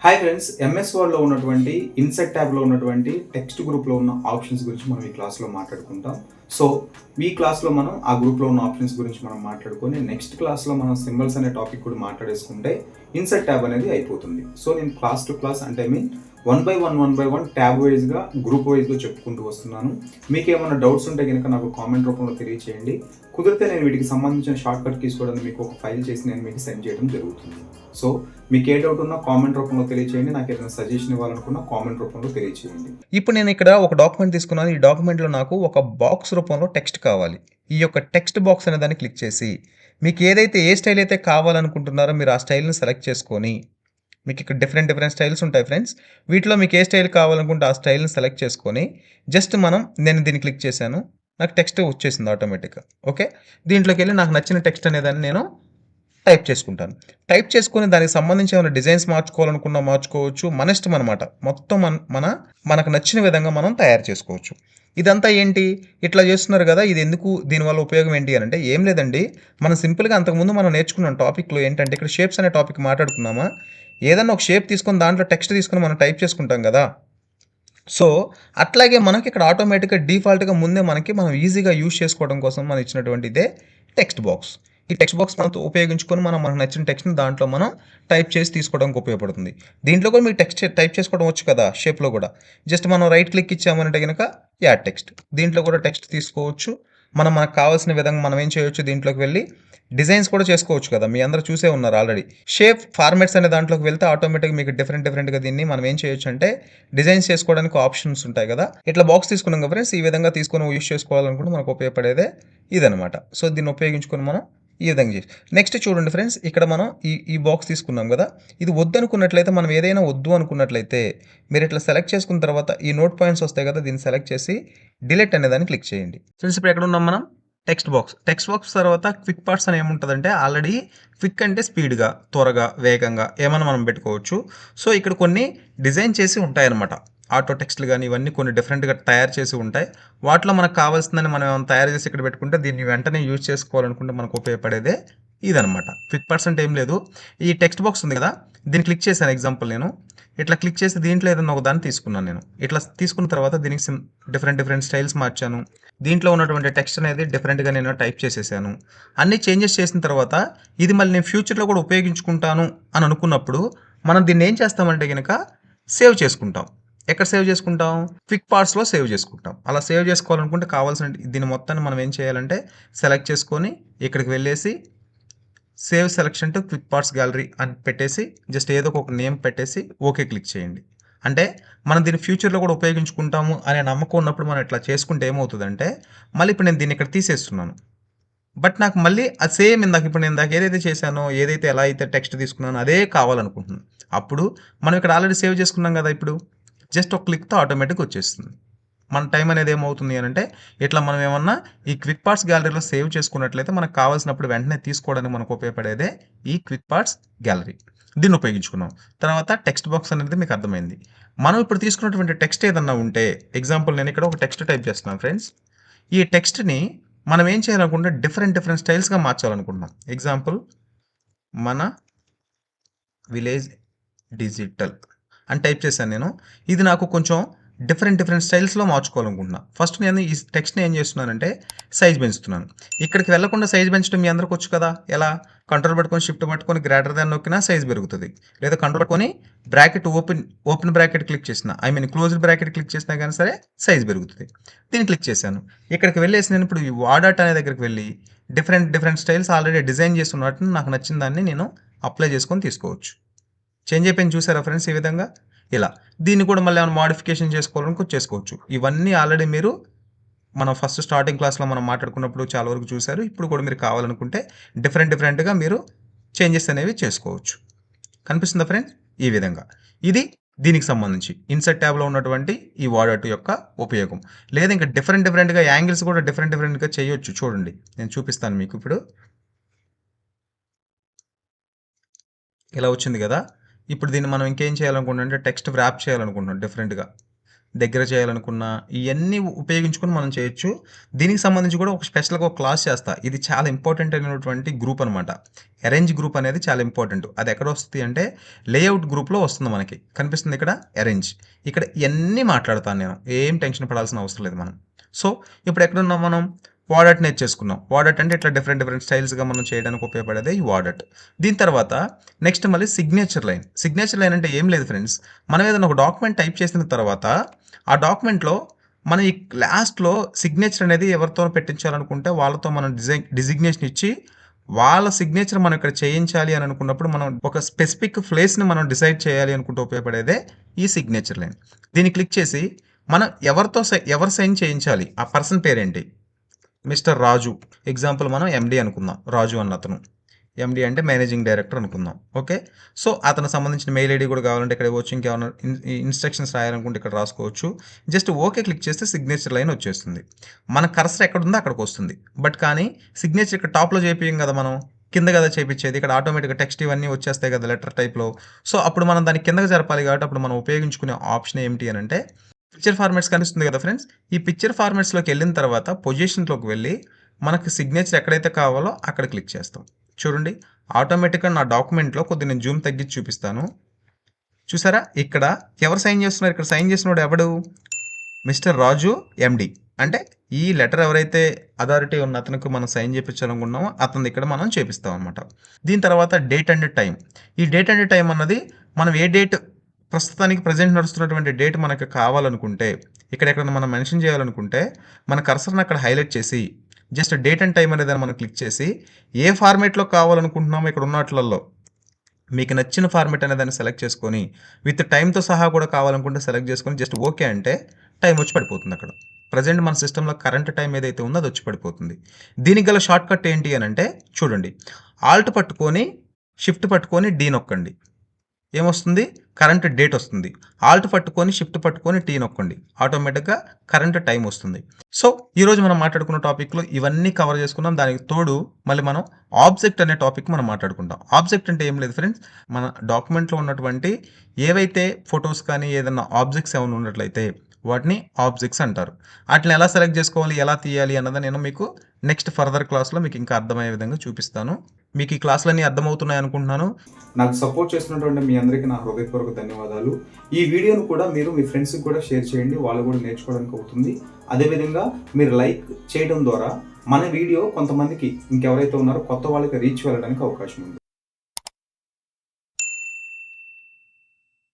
Hi friends, MS వర్డ్‌లో ఉన్నటువంటి INCET ట్యాబ్‌లో ఉన్నటువంటి టెక్స్ట్ గ్రూప్‌లో ఉన్న ఆప్షన్స్ గురించి మనం ఈ క్లాస్‌లో మాట్లాడుకుంటాం. సో, ఈ క్లాస్‌లో మనం ఆ గ్రూప్‌లో ఉన్న ఆప్షన్స్ గురించి మనం మాట్లాడుకొని నెక్స్ట్ క్లాస్‌లో మనం సింబల్స్ అనే టాపిక్ కూడా మాట్లాడేసుకుంటే ఇన్సెట్ ట్యాబ్ అనేది అయిపోతుంది. సో, నేను క్లాస్ టు క్లాస్ అంటే వన్ బై వన్ ట్యాబ్ వైస్‌గా, గ్రూప్ వైస్‌గా చెప్పుకుంటూ వస్తున్నాను. మీకేమన్నా డౌట్స్ ఉంటే గనుక నాకు కామెంట్ రూపంలో తెలియచేయండి. కుదిరితే నేను వీటికి సంబంధించిన షార్ట్‌కట్ కీస్ కూడా మీకు ఒక ఫైల్ చేసి నేను మీకు సెండ్ చేయడం జరుగుతుంది. సో, మీకు ఏ డౌట్ ఉన్నా కామెంట్ రూపంలో తెలియచేయండి. నాకు ఏదైనా సజెషన్ ఇవ్వాలనుకున్నా కామెంట్ రూపంలో తెలియచేయండి. ఇప్పుడు నేను ఇక్కడ ఒక డాక్యుమెంట్ తీసుకున్నాను. ఈ డాక్యుమెంట్‌లో నాకు ఒక బాక్స్ రూపంలో టెక్స్ట్ కావాలి. ఈ యొక్క టెక్స్ట్ బాక్స్ అనే దాన్ని క్లిక్ చేసి, మీకు ఏదైతే ఏ స్టైల్ అయితే కావాలనుకుంటున్నారో మీరు ఆ స్టైల్‌ని సెలెక్ట్ చేసుకొని, మీకు ఇక్కడ డిఫరెంట్ స్టైల్స్ ఉంటాయి ఫ్రెండ్స్. వీటిలో మీకు ఏ స్టైల్ కావాలనుకుంటే ఆ స్టైల్‌ని సెలెక్ట్ చేసుకొని, జస్ట్ నేను దీన్ని క్లిక్ చేశాను. నాకు టెక్స్ట్ వచ్చేసింది ఆటోమేటిక్‌గా. ఓకే. దీంట్లోకెళ్ళి నాకు నచ్చిన టెక్స్ట్ అనేదాన్ని నేను టైప్ చేసుకుంటాను. టైప్ చేసుకొని దానికి సంబంధించి ఏమైనా డిజైన్స్ మార్చుకోవాలనుకున్నా మార్చుకోవచ్చు. మన ఇష్టం అనమాట. మొత్తం మనకు నచ్చిన విధంగా మనం తయారు చేసుకోవచ్చు. ఇదంతా ఏంటి? ఇట్లా చేస్తున్నారు గదా! ఇది ఎందుకు? దీనివల్ల ఉపయోగం ఏంటి అనంటే ఏం లేదండి. మనం సింపుల్‌గా అంతకుముందు మనం నేర్చుకున్న టాపిక్‌లో ఏంటంటే ఇక్కడ షేప్స్ అనే టాపిక్ మాట్లాడుకున్నామా? ఏదన్నా ఒక షేప్ తీసుకొని దాంట్లో టెక్స్ట్ తీసుకొని మనం టైప్ చేసుకుంటాం గదా! సో, అట్లాగే మనకి ఇక్కడ ఆటోమేటిక్‌గా డిఫాల్ట్‌గా ముందే మనం ఈజీగా యూజ్ చేసుకోవడం కోసం మనం ఇచ్చినటువంటి ఇదే టెక్స్ట్ బాక్స్. ఈ టెక్స్ట్ బాక్స్ మనతో ఉపయోగించుకొని మనకు నచ్చిన టెక్స్ట్‌ని దాంట్లో మనం టైప్ చేసి తీసుకోవడానికి ఉపయోగపడుతుంది. దీంట్లో కూడా మీకు టెక్స్ట్ టైప్ చేసుకోవడం వచ్చు కదా! షేప్‌లో గూడా. జస్ట్ మనం రైట్ క్లిక్ ఇచ్చామనంటే గనక యాడ్ టెక్స్ట్. దీంట్లో కూడా టెక్స్ట్ తీసుకోవచ్చు. మనకు కావాల్సిన విధంగా మనం ఏం చేయొచ్చు దీంట్లోకి వెళ్లి డిజైన్స్ కూడా చేసుకోవచ్చు కదా! మీ అందరూ చూసే ఉన్నారు ఆల్రెడీ. షేప్ ఫార్మాట్స్ అనే దాంట్లోకి వెళ్తే ఆటోమేటిక్‌గా మీకు డిఫరెంట్‌గా దీన్ని మనం ఏం చేయొచ్చంటే డిజైన్స్ చేసుకోవడానికి ఆప్షన్స్ ఉంటాయి కదా! ఇట్లా బాక్స్ తీసుకున్నాం కదా ఫ్రెండ్స్. ఈ విధంగా తీసుకొని యూజ్ చేసుకోవాలనుకుంటే మనకు ఉపయోగపడేదే ఇదనమాట. సో, దీన్ని ఉపయోగించుకొని మనం ఈ విధంగా నెక్స్ట్ చూడండి ఫ్రెండ్స్. ఇక్కడ మనం ఈ బాక్స్ తీసుకున్నాం కదా! ఇది వద్దనుకున్నట్లయితే మనం ఏదైనా వద్దు అనుకున్నట్లయితే మీరు ఇట్లా సెలెక్ట్ చేసుకున్న తర్వాత ఈ నోట్ పాయింట్స్ వస్తాయి కదా! దీన్ని సెలెక్ట్ చేసి డిలీట్ అనే దాన్ని క్లిక్ చేయండి. ఫ్రెండ్స్ ఇప్పుడు ఎక్కడున్నాం మనం? Text box. టెక్స్ట్ బాక్స్ తర్వాత క్విక్ పార్ట్స్ అని ఏముంటదంటే ఆల్రెడీ క్విక్ అంటే స్పీడ్‌గా, త్వరగా, వేగంగా ఏమన్నా మనం పెట్టుకోవచ్చు. సో, ఇక్కడ కొన్ని డిజైన్ చేసి ఉంటాయన్నమాట. ఆటో టెక్స్ట్‌లు గాని ఇవన్నీ కొన్ని డిఫరెంట్‌గా తయారు చేసి ఉంటాయి. వాటిలో మనకు కావాల్సిందని మనం ఏమైనా తయారు చేసి ఇక్కడ పెట్టుకుంటే దీన్ని వెంటనే యూజ్ చేసుకోవాలనుకుంటే మనకు ఉపయోగపడేదే ఇదనమాట. క్విక్ పార్ట్స్ అంటే ఏం లేదు. ఈ టెక్స్ట్ బాక్స్ ఉంది కదా! దీన్ని క్లిక్ చేశాను ఎగ్జాంపుల్ నేను. ఇట్లా క్లిక్ చేసి దీంట్లో ఏదన్నా ఒక దాన్ని తీసుకున్నాను నేను. ఇట్లా తీసుకున్న తర్వాత దీనికి డిఫరెంట్ స్టైల్స్ మార్చాను. దీంట్లో ఉన్నటువంటి టెక్స్ట్ అనేది డిఫరెంట్‌గా నేను టైప్ చేసేసాను. అన్ని చేంజెస్ చేసిన తర్వాత ఇది మళ్ళీ నేను ఫ్యూచర్‌లో కూడా ఉపయోగించుకుంటాను అని అనుకున్నప్పుడు మనం దీన్ని ఏం చేస్తామంటే గనక సేవ్ చేసుకుంటాం. ఎక్కడ సేవ్ చేసుకుంటాం? క్విక్ పార్ట్స్‌లో సేవ్ చేసుకుంటాం. అలా సేవ్ చేసుకోవాలనుకుంటే కావాల్సిన దీన్ని మొత్తాన్ని మనం ఏం చేయాలంటే సెలెక్ట్ చేసుకొని ఇక్కడికి వెళ్ళేసి save selection to quick parts gallery అని పెట్టేసి జస్ట్ ఏదో ఒక నేమ్ పెట్టేసి ఓకే క్లిక్ చేయండి. అంటే మనం దీన్ని ఫ్యూచర్‌లో కూడా ఉపయోగించుకుంటాము అనే నమ్మకం ఉన్నప్పుడు మనం ఇట్లా చేసుకుంటే ఏమవుతదంటే మళ్ళీ ఇప్పుడు నేను దీన్ని ఇక్కడ తీసేస్తున్నాను. బట్ నాకు మళ్ళీ అది సేమ్ ఇప్పుడు నేను ఇందాక ఏదైతే చేశానో, ఏదైతే ఎలా అయితే టెక్స్ట్ తీసుకున్నానో అదే కావాలనుకుంటున్నాను. అప్పుడు మనం ఇక్కడ ఆల్రెడీ సేవ్ చేసుకున్నాం గదా! ఇప్పుడు. జస్ట్ ఒక క్లిక్‌తో ఆటోమేటిక్‌గా వచ్చేస్తుంది. మన టైం అనేది ఏమవుతుంది అనంటే, ఇట్లా మనం ఏమన్నా ఈ క్విక్ పార్ట్స్ గ్యాలరీలో సేవ్ చేసుకున్నట్లయితే మనకు కావాల్సినప్పుడు వెంటనే తీసుకోవడానికి మనకు ఉపయోగపడేదే ఈ క్విక్ పార్ట్స్ గ్యాలరీ. దీన్ని ఉపయోగించుకున్నాం. తర్వాత టెక్స్ట్ బాక్స్ అనేది మీకు అర్థమైంది. మనం ఇప్పుడు తీసుకున్నటువంటి టెక్స్ట్ ఏదన్నా ఉంటే ఎగ్జాంపుల్ నేను ఇక్కడ ఒక టెక్స్ట్ టైప్ చేస్తున్నాను ఫ్రెండ్స్. ఈ టెక్స్ట్‌ని మనం ఏం చేయాలనుకుంటే డిఫరెంట్ స్టైల్స్‌గా మార్చాలనుకుంటున్నాం. ఎగ్జాంపుల్ మన విలేజ్ డిజిటల్ అని టైప్ చేశాను నేను. ఇది నాకు కొంచెం డిఫరెంట్ స్టైల్స్‌లో మార్చుకోవాలనుకుంటున్నా. ఫస్ట్ నేను ఈ టెక్స్ట్‌ని ఏం చేస్తున్నానంటే సైజ్ పెంచుతున్నాను. ఇక్కడికి వెళ్ళకుండా సైజ్ పెంచడం మీ అందరికి వచ్చు కదా! ఎలా? కంట్రోల్ పట్టుకొని, షిఫ్ట్ పట్టుకొని గ్రేటర్ దాన్ నొక్కినా సైజ్ పెరుగుతది. లేదా కంట్రోల్ పట్టుకొని బ్రాకెట్ ఓపెన్ బ్రాకెట్ క్లిక్ చేసినా, క్లోజ్డ్ బ్రాకెట్ క్లిక్ చేసినా గాని సరే సైజ్ పెరుగుతది. దీన్ని క్లిక్ చేశాను. ఇక్కడికి వెళ్ళేసి నేను ఇప్పుడు ఈ వాడాట్ అనే దగ్గరికి వెళ్ళి డిఫరెంట్ స్టైల్స్ ఆల్రెడీ డిజైన్ చేసి ఉన్న వాటిని నాకు నచ్చిన దాన్ని నేను అప్లై చేసుకొని తీసుకోవచ్చు. చేంజ్ అయిపోయింది చూసారా ఫ్రెండ్స్ ఈ విధంగా? ఇలా. దీన్ని కూడా మళ్ళీ ఏమైనా మోడిఫికేషన్ చేసుకోవాలనుకుంటే చేసుకోవచ్చు. ఇవన్నీ ఆల్రెడీ మీరు మనం ఫస్ట్ స్టార్టింగ్ క్లాస్‌లో మనం మాట్లాడుకున్నప్పుడు చాలా వరకు చూసారు. ఇప్పుడు కూడా మీరు కావాలనుకుంటే డిఫరెంట్‌గా మీరు చేంజెస్ అనేవి చేసుకోవచ్చు. కనిపిస్తుందా ఫ్రెండ్స్? ఈ విధంగా. ఇది దీనికి సంబంధించి ఇన్సర్ట్ ట్యాబ్‌లో ఉన్నటువంటి ఈ వాడర్ యొక్క ఉపయోగం. లేదా ఇంకా డిఫరెంట్‌గా యాంగిల్స్ కూడా డిఫరెంట్‌గా చేయొచ్చు చూడండి. నేను చూపిస్తాను మీకు ఇప్పుడు. ఇలా వచ్చింది గదా! ఇప్పుడు దీన్ని మనం ఇంకేం చేయాలనుకుంటున్నాం అంటే టెక్స్ట్ వ్రాప్ చేయాలనుకుంటున్నాం డిఫరెంట్‌గా. దగ్గర చేయాలనుకున్నా ఇవన్నీ ఉపయోగించుకొని మనం చేయొచ్చు. దీనికి సంబంధించి కూడా ఒక స్పెషల్‌గా ఒక క్లాస్ చేస్తా. ఇది చాలా ఇంపార్టెంట్ అయినటువంటి గ్రూప్ అనమాట. అరేంజ్ గ్రూప్ అనేది చాలా ఇంపార్టెంట్. అది ఎక్కడ వస్తది అంటే లేఅవుట్ గ్రూప్‌లో వస్తుంది మనకి. కనిపిస్తుంది ఇక్కడ అరేంజ్. ఇక్కడ ఇయన్నీ మాట్లాడతాను నేను. ఏం టెన్షన్ పడాల్సిన అవసరం లేదు మనం. సో, ఇప్పుడు ఎక్కడున్నాం మనం? వాడట్ నేర్చేసుకున్నాం. వాడట్ అంటే ఇట్లా డిఫరెంట్ స్టైల్స్‌గా మనం చేయడానికి ఉపయోగపడేదే ఈ వాడట్. దీని తర్వాత నెక్స్ట్ మళ్ళీ సిగ్నేచర్ లైన్. సిగ్నేచర్ లైన్ అంటే ఏం లేదు ఫ్రెండ్స్. మనం ఏదైనా ఒక డాక్యుమెంట్ టైప్ చేసిన తర్వాత ఆ డాక్యుమెంట్‌లో మనం ఈ లాస్ట్‌లో సిగ్నేచర్ అనేది ఎవరితో పెట్టించాలనుకుంటే వాళ్ళతో మనం డిజిగ్నేషన్ ఇచ్చి వాళ్ళ సిగ్నేచర్ మనం ఇక్కడ చేయించాలి అని అనుకున్నప్పుడు మనం ఒక స్పెసిఫిక్ ప్లేస్‌ని మనం డిసైడ్ చేయాలి అనుకుంటే ఉపయోగపడేదే ఈ సిగ్నేచర్ లైన్. దీన్ని క్లిక్ చేసి మనం ఎవరు సైన్ చేయించాలి? ఆ పర్సన్ పేరేంటి? మిస్టర్ రాజు. ఎగ్జాంపుల్ మనం ఎండీ అనుకుందాం. రాజు అన్నతను. ఎండీ అంటే మేనేజింగ్ డైరెక్టర్ అనుకుందాం. ఓకే. సో, అతనికి సంబంధించిన మెయిల్ ఐడీ కూడా కావాలంటే ఇక్కడ ఇవ్వచ్చు. ఇంకేమన్నా ఇన్‌స్ట్రక్షన్స్ రాయాలనుకుంటే ఇక్కడ రాసుకోవచ్చు. జస్ట్ ఓకే క్లిక్ చేస్తే సిగ్నేచర్ లైన్ వచ్చేస్తుంది. మన కర్సర్ ఎక్కడుందో అక్కడికొస్తుంది. బట్ కానీ సిగ్నేచర్ ఇక్కడ టాప్‌లో చేపియం కదా మనం. కింద కదా చేపిచ్చేది. ఇక్కడ ఆటోమేటిక్‌గా టెక్స్ట్ ఇవన్నీ వచ్చేస్తాయి కదా లెటర్ టైప్‌లో. సో, అప్పుడు మనం దాన్ని కిందకి జరపాలి కాబట్టి అప్పుడు మనం ఉపయోగించుకునే ఆప్షన్ ఏమిటి అనంటే పిక్చర్ ఫార్మాట్స్ కనిపిస్తుంది కదా ఫ్రెండ్స్. ఈ పిక్చర్ ఫార్మాట్స్‌లోకి వెళ్ళిన తర్వాత పొజిషన్‌లోకి వెళ్ళి మనకి సిగ్నేచర్ ఎక్కడైతే కావాలో అక్కడ క్లిక్ చేస్తాం. చూడండి ఆటోమేటిక్‌గా నా డాక్యుమెంట్‌లో కొద్దిగా నేను జూమ్ తగ్గించి చూపిస్తాను. చూసారా? ఇక్కడ ఎవరు సైన్ చేస్తున్నారు? ఇక్కడ సైన్ చేసినోడు ఎవడు? మిస్టర్ రాజు ఎండీ. అంటే ఈ లెటర్ ఎవరైతే అథారిటీ ఉన్న అతనికి మనం సైన్ చేపించాలనుకున్నామో అతనిది ఇక్కడ మనం చేపిస్తాం అనమాట. దీని తర్వాత డేట్ అండ్ టైం. ఈ డేట్ అండ్ టైం అన్నది మనం ఏ డేట్ ప్రస్తుతానికి ప్రెజెంట్ నడుస్తున్నటువంటి డేట్ మనకు కావాలనుకుంటే ఎక్కడైనా మనం మెన్షన్ చేయాలనుకుంటే మన కర్సర్‌ని అక్కడ హైలైట్ చేసి జస్ట్ డేట్ అండ్ టైం అనేదాన్ని మనం క్లిక్ చేసి ఏ ఫార్మాట్‌లో కావాలనుకుంటున్నామో ఇక్కడ ఉన్న వాటిలలో మీకు నచ్చిన ఫార్మాట్ అనేదాన్ని సెలెక్ట్ చేసుకొని విత్ టైమ్‌తో సహా కూడా కావాలనుకుంటే సెలెక్ట్ చేసుకొని జస్ట్ ఓకే అంటే టైం వచ్చి పడిపోతుంది అక్కడ. ప్రెజెంట్ మన సిస్టమ్‌లో కరెంట్ టైం ఏదైతే ఉందో అది వచ్చి పడిపోతుంది. దీనికి గల షార్ట్‌కట్ ఏంటి అనంటే చూడండి. ఆల్ట్ పట్టుకొని, షిఫ్ట్ పట్టుకొని డి నొక్కండి. ఏమొస్తుంది? కరెంట్ డేట్ వస్తుంది. ఆల్ట్ పట్టుకొని, షిఫ్ట్ పట్టుకొని టీ నొక్కండి. ఆటోమేటిక్‌గా కరెంట్ టైం వస్తుంది. సో, ఈరోజు మనం మాట్లాడుకున్న టాపిక్‌లో ఇవన్నీ కవర్ చేసుకున్నాం. దానికి తోడు మళ్ళీ మనం ఆబ్జెక్ట్ అనే టాపిక్ మనం మాట్లాడుకుంటాం. ఆబ్జెక్ట్ అంటే ఏం లేదు ఫ్రెండ్స్. మన డాక్యుమెంట్‌లో ఉన్నటువంటి ఏవైతే ఫోటోస్ కానీ ఏదన్నా ఆబ్జెక్ట్స్ ఏమైనా ఉన్నట్లయితే వాటిని ఆబ్జెక్ట్స్ అంటారు. ఆటిని ఎలా సెలెక్ట్ చేసుకోవాలి, ఎలా తీయాలి అన్నది నేను మీకు నెక్స్ట్ ఫర్దర్ క్లాస్‌లో మీకు ఇంకా అర్థమయ్యే విధంగా చూపిస్తాను. మీకు ఈ క్లాసులన్నీ అర్థమవుతున్నాయి అనుకుంటున్నాను. నాకు సపోర్ట్ చేస్తున్నటువంటి మీ అందరికీ నా హృదయపూర్వక ధన్యవాదాలు. ఈ వీడియోను కూడా మీరు మీ ఫ్రెండ్స్‌కి కూడా షేర్ చేయండి. వాళ్ళు కూడా నేర్చుకోవడానికి అవుతుంది. అదేవిధంగా మీరు లైక్ చేయడం ద్వారా మన వీడియో కొంతమందికి ఇంకెవరైతే ఉన్నారో కొత్త వాళ్ళకి రీచ్ వెళ్ళడానికి అవకాశం ఉంది.